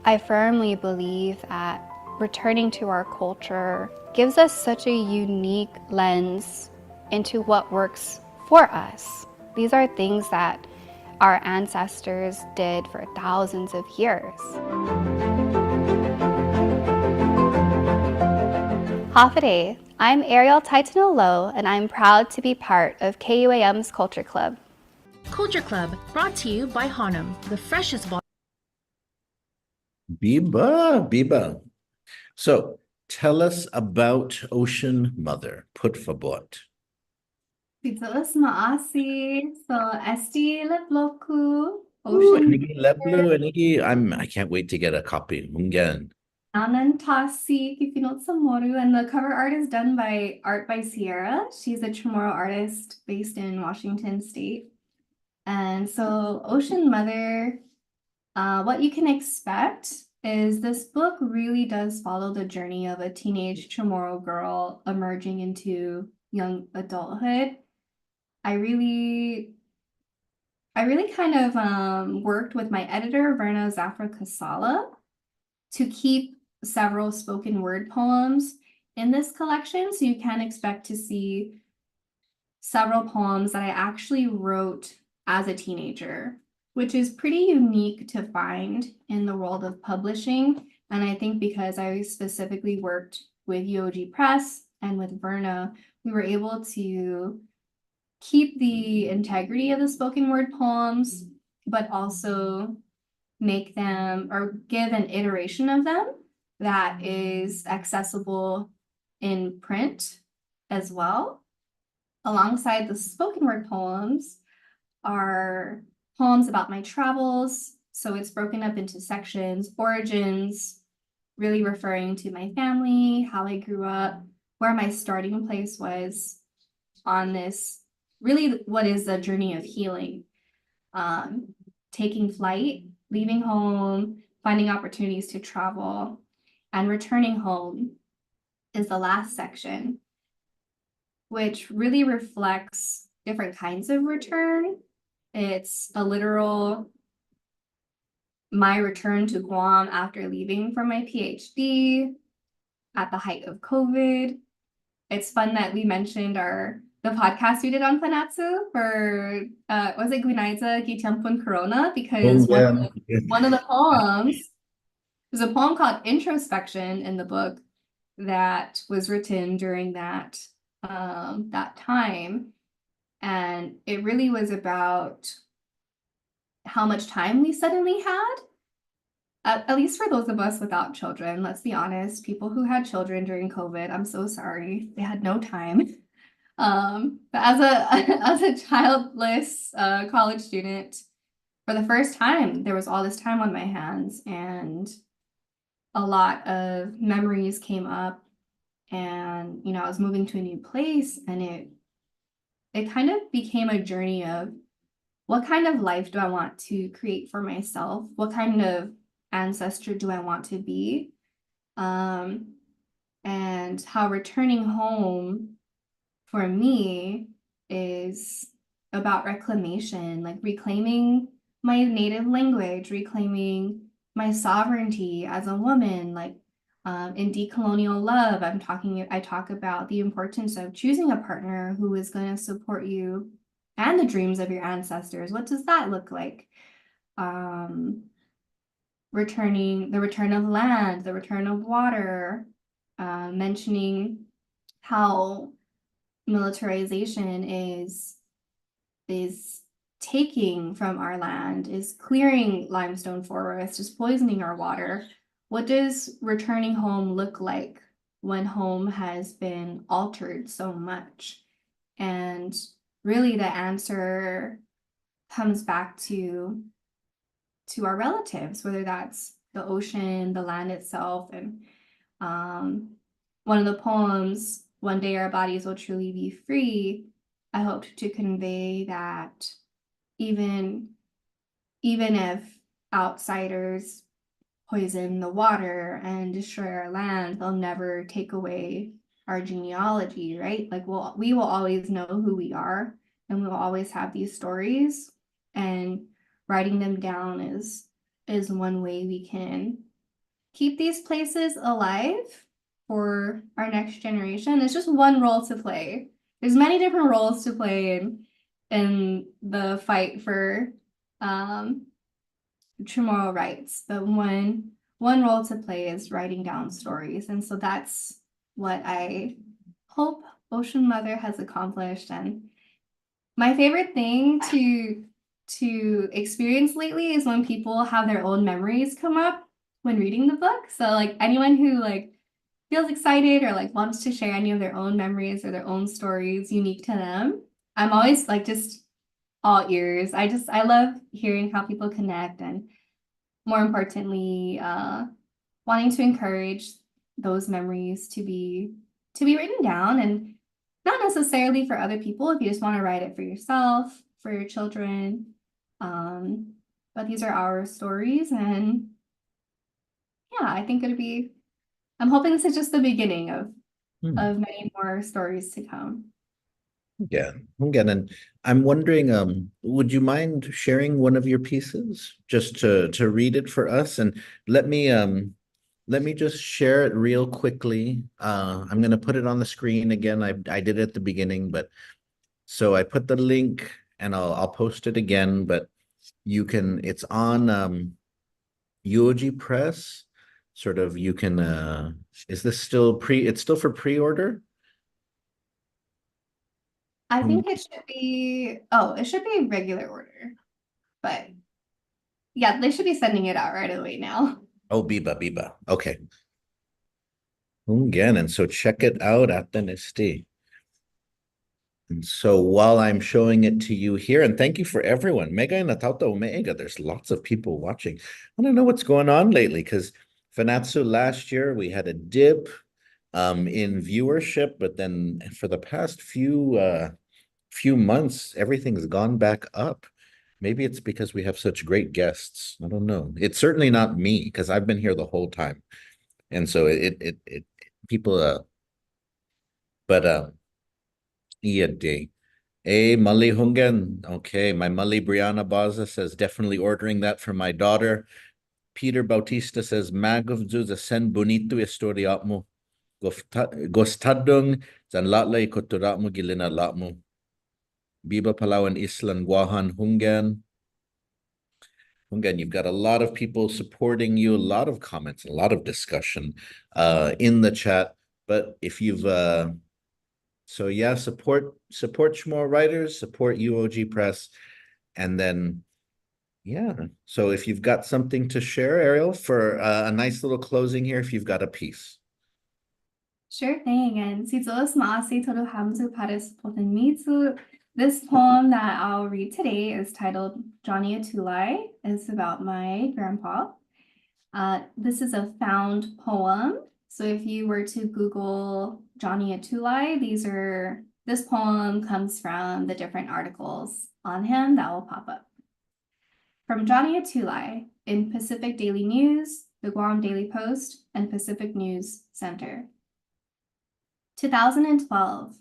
I firmly believe that returning to our culture gives us such a unique lens into what works for us. These are things that our ancestors did for thousands of years. Hafade, I'm Arielle Taitano Lowe, and I'm proud to be part of KUAM's Culture Club. Culture Club, brought to you by Hanum, the freshest bottled. Biba. So tell us about Ocean Mother, por favor. Pizzalas maasi. So esti leploku. Ocean. I can't wait to get a copy. Mungen. Anantasi Chamoru, and the cover art is done by Art by Sierra. She's a Chamorro artist based in Washington State. And so Ocean Mother, what you can expect is this book really does follow the journey of a teenage Chamorro girl emerging into young adulthood. I really kind of worked with my editor, Verna Zafra Casala, to keep several spoken word poems in this collection. So you can expect to see several poems that I actually wrote as a teenager, which is pretty unique to find in the world of publishing. And I think because I specifically worked with UOG Press and with Verna, we were able to keep the integrity of the spoken word poems, but also make them or give an iteration of them that is accessible in print as well. Alongside the spoken word poems are poems about my travels. So it's broken up into sections, origins, really referring to my family, how I grew up, where my starting place was on this really what is a journey of healing. Taking flight, leaving home, finding opportunities to travel, and returning home is the last section, which really reflects different kinds of return. It's a literal my return to Guam after leaving for my PhD at the height of COVID. It's fun that we mentioned the podcast we did on Fanachu for was it Gwinaiza Gitiampun Corona, because one of the poems, there's a poem called Introspection in the book that was written during that time, and it really was about how much time we suddenly had. At least for those of us without children, let's be honest, people who had children during COVID, I'm so sorry, they had no time. But as a childless college student, for the first time, there was all this time on my hands, and a lot of memories came up, and I was moving to a new place, and it kind of became a journey of what kind of life do I want to create for myself? What kind of ancestor do I want to be? And how returning home for me is about reclamation, like reclaiming my native language, reclaiming my sovereignty as a woman. Like in decolonial love, I talk about the importance of choosing a partner who is going to support you and the dreams of your ancestors. What does that look like? The return of land, the return of water, mentioning how militarization is taking from our land, is clearing limestone forests, is poisoning our water. What does returning home look like when home has been altered so much? And really the answer comes back to our relatives, whether that's the ocean, the land itself. And one of the poems, One Day Our Bodies Will Truly Be Free, I hoped to convey that even if outsiders poison the water and destroy our land, they'll never take away our genealogy, right? Like we will always know who we are, and we will always have these stories, and writing them down is one way we can keep these places alive for our next generation. It's just one role to play. There's many different roles to play in the fight for Chamorro rights, but one role to play is writing down stories. And so that's what I hope Ocean Mother has accomplished. And my favorite thing to experience lately is when people have their own memories come up when reading the book. So like anyone who like feels excited or like wants to share any of their own memories or their own stories unique to them, I'm always like just all ears. I love hearing how people connect, and more importantly, wanting to encourage those memories to be written down, and not necessarily for other people if you just want to write it for yourself, for your children. But these are our stories, and yeah, I think I'm hoping this is just the beginning of many more stories to come. Yeah, again, and I'm wondering, would you mind sharing one of your pieces just to read it for us? And let me just share it real quickly. I'm gonna put it on the screen again. I did it at the beginning, but so I put the link and I'll post it again, but it's on UOG Press. Sort of you can is this still it's still for pre-order? I think it should be regular order, but yeah, they should be sending it out right away now. Oh, Biba. Okay. Again, and so check it out at the NIST. And so while I'm showing it to you here, and thank you for everyone, Mega and Natauta Omega, there's lots of people watching. I don't know what's going on lately, because Fanachu last year, we had a dip in viewership, but then for the past few few months, everything's gone back up. Maybe it's because we have such great guests. I don't know. It's certainly not me because I've been here the whole time. And so it people but yeah day. Hey, Mali Hungan. Okay, my Mali Brianna Baza says definitely ordering that for my daughter. Peter Bautista says Magov sen bonito historia mo. Gostadong zan latlay kotura mo gilina lat mo. Biba Palawan Islan Guahan Hungan. Hungan, you've got a lot of people supporting you, a lot of comments, a lot of discussion in the chat. But if you've so yeah, support Shmore Writers, support UOG Press, and then yeah. So if you've got something to share, Arielle, for a nice little closing here, if you've got a piece. Sure thing. And si todos maasi todo hamzu pares potemitu. This poem that I'll read today is titled Johnny Atulai. It's about my grandpa. This is a found poem. So if you were to Google Johnny Atulai, this poem comes from the different articles on him that will pop up. From Johnny Atulai in Pacific Daily News, the Guam Daily Post, and Pacific News Center. 2012.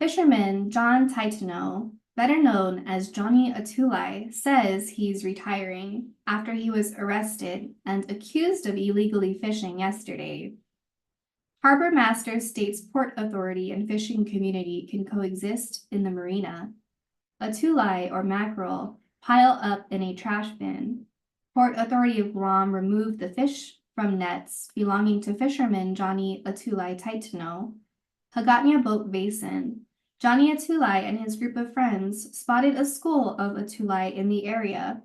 Fisherman John Taitano, better known as Johnny Atulai, says he's retiring after he was arrested and accused of illegally fishing yesterday. Harbor Master states Port Authority and fishing community can coexist in the marina. Atulai or mackerel pile up in a trash bin. Port Authority of Guam removed the fish from nets belonging to fisherman Johnny Atulai Taitano. Hagatnya Boat Basin. Johnny Atulai and his group of friends spotted a school of Atulai in the area.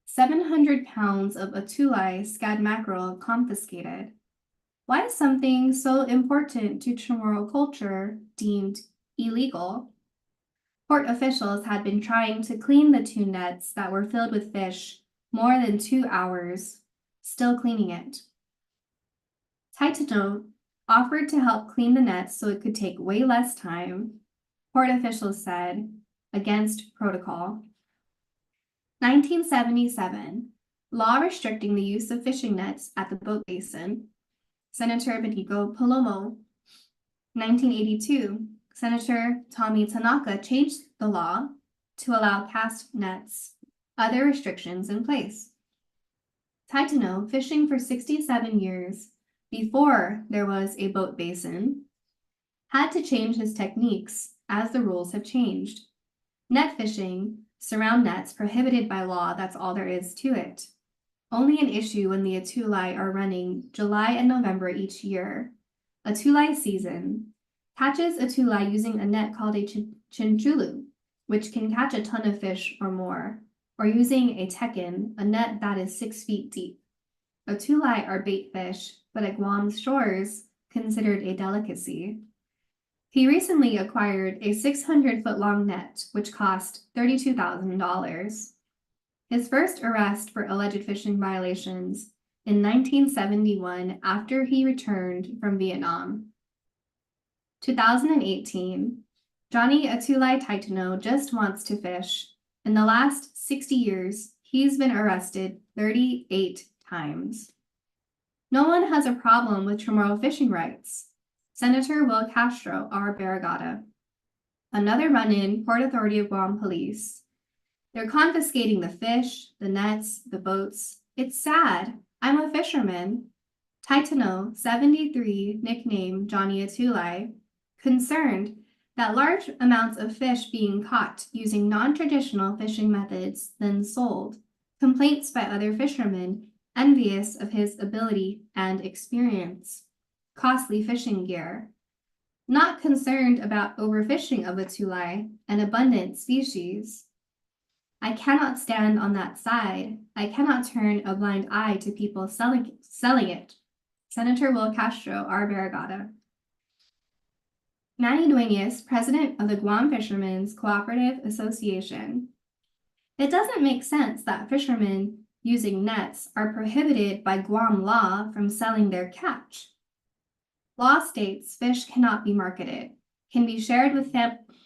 700 pounds of Atulai scad mackerel confiscated. Why is something so important to Chamorro culture deemed illegal? Port officials had been trying to clean the 2 nets that were filled with fish more than 2 hours, still cleaning it. Taitano offered to help clean the nets so it could take way less time, port officials said, against protocol. 1977, law restricting the use of fishing nets at the boat basin. Senator Benito Palomo. 1982, Senator Tommy Tanaka changed the law to allow cast nets, other restrictions in place. Taitano, fishing for 67 years before there was a boat basin, had to change his techniques as the rules have changed. Net fishing, surround nets prohibited by law, that's all there is to it. Only an issue when the Atulai are running July and November each year. Atulai season catches Atulai using a net called a chinchulu, which can catch a ton of fish or more, or using a tekin, a net that is 6 feet deep. Atulai are bait fish, but at Guam's shores, considered a delicacy. He recently acquired a 600-foot-long net, which cost $32,000. His first arrest for alleged fishing violations in 1971 after he returned from Vietnam. 2018, Johnny Atulai Taitano just wants to fish. In the last 60 years, he's been arrested 38 times. No one has a problem with Chamorro fishing rights. Senator Will Castro, R. Barragata. Another run-in, Port Authority of Guam Police. They're confiscating the fish, the nets, the boats. It's sad. I'm a fisherman. Taitano, 73, nicknamed Johnny Atulai, concerned that large amounts of fish being caught using non-traditional fishing methods then sold. Complaints by other fishermen, envious of his ability and experience. Costly fishing gear. Not concerned about overfishing of Atulai, an abundant species. I cannot stand on that side. I cannot turn a blind eye to people selling it. Senator Will Castro, R. Barragata. Manny Dueñas, president of the Guam Fishermen's Cooperative Association. It doesn't make sense that fishermen using nets are prohibited by Guam law from selling their catch. Law states fish cannot be marketed, can be shared with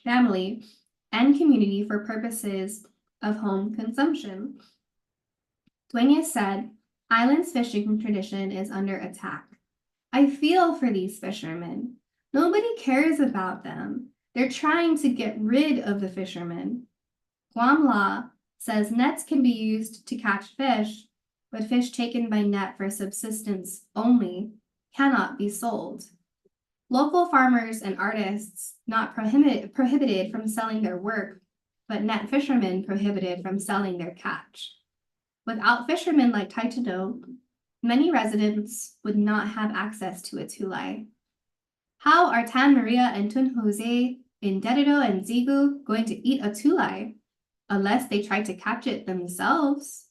family, and community for purposes of home consumption. Dueñas said, island's fishing tradition is under attack. I feel for these fishermen. Nobody cares about them. They're trying to get rid of the fishermen. Guam law says nets can be used to catch fish, but fish taken by net for subsistence only cannot be sold. Local farmers and artists not prohibited from selling their work, but net fishermen prohibited from selling their catch. Without fishermen like Taitano, many residents would not have access to a tulay. How are Tan Maria and Tun Jose in Dededo and Zigu going to eat a tulay unless they try to catch it themselves?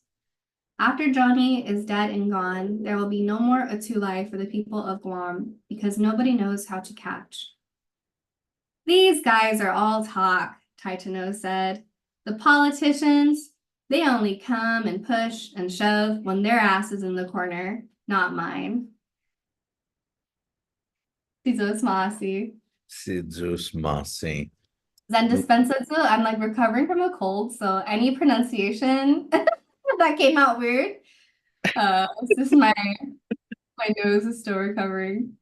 After Johnny is dead and gone, there will be no more atulay for the people of Guam because nobody knows how to catch. These guys are all talk, Taitano said. The politicians, they only come and push and shove when their ass is in the corner, not mine. Sizos Masi. Sidzus Masi. Zen Dispensatsu, I'm like recovering from a cold, so any pronunciation that came out weird. It's just my nose is still recovering.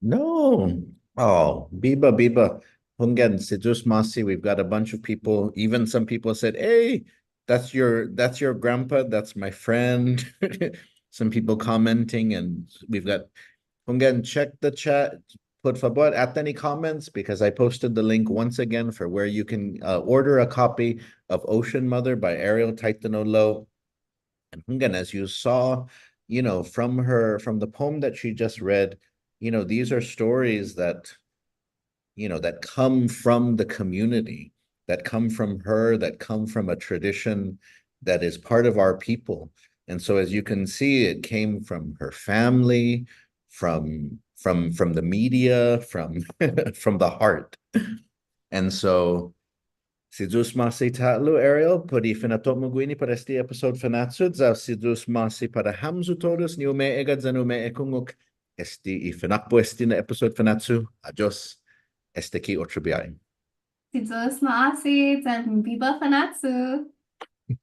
No. Oh, Biba. Hungan, Sidzus Masi, we've got a bunch of people. Even some people said, hey, that's your grandpa, that's my friend. Some people commenting, and we've got Hungan, check the chat. Por favor, at any comments, because I posted the link once again for where you can order a copy of Ocean Mother by Arielle Taitano Lowe. And Hungan, as you saw, from the poem that she just read, these are stories that, that come from the community, that come from her, that come from a tradition that is part of our people. And so, as you can see, it came from her family, from the media, from the heart. And so, Sidus Masi Tatlu, Arielle, podi finatot muguini para este episode fanatsud, za Sidus Masi para hamzu todos, ni ume egad za ume ekunguk, esti ifinakpo esti na episode fanatsu, adios, este ki otro biyain. Sizos Masi, Zen Biba Fanatsu.